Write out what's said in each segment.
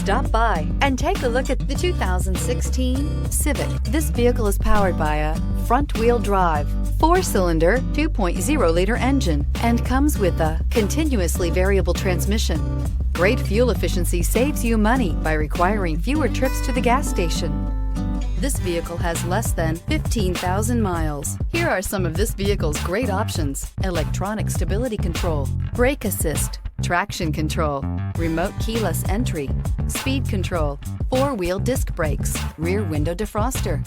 Stop by and take a look at the 2016 Civic. This vehicle is powered by a front-wheel drive, 4-cylinder, 2.0-liter engine and comes with a continuously variable transmission. Great fuel efficiency saves you money by requiring fewer trips to the gas station. This vehicle has less than 15,000 miles. Here are some of this vehicle's great options: electronic stability control, brake assist, traction control, remote keyless entry, speed control, 4-wheel disc brakes, rear window defroster.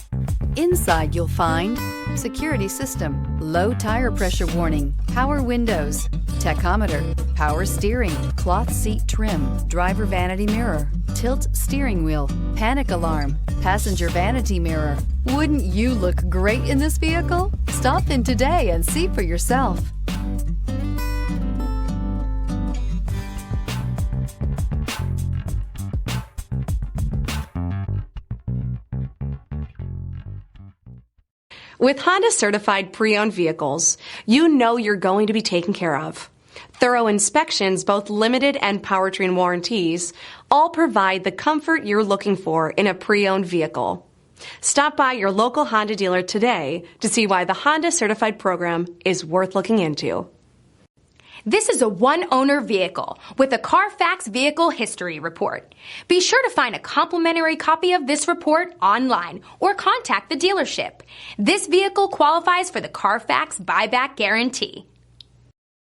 Inside you'll find security system, low tire pressure warning, power windows, tachometer, power steering, cloth seat trim, driver vanity mirror, tilt steering wheel, panic alarm, passenger vanity mirror. Wouldn't you look great in this vehicle? Stop in today and see for yourself. With Honda certified pre-owned vehicles, you know you're going to be taken care of. Thorough inspections, both limited and powertrain warranties, all provide the comfort you're looking for in a pre-owned vehicle. Stop by your local Honda dealer today to see why the Honda certified program is worth looking into. This is a one-owner vehicle with a Carfax Vehicle History Report. Be sure to find a complimentary copy of this report online or contact the dealership. This vehicle qualifies for the Carfax Buyback Guarantee.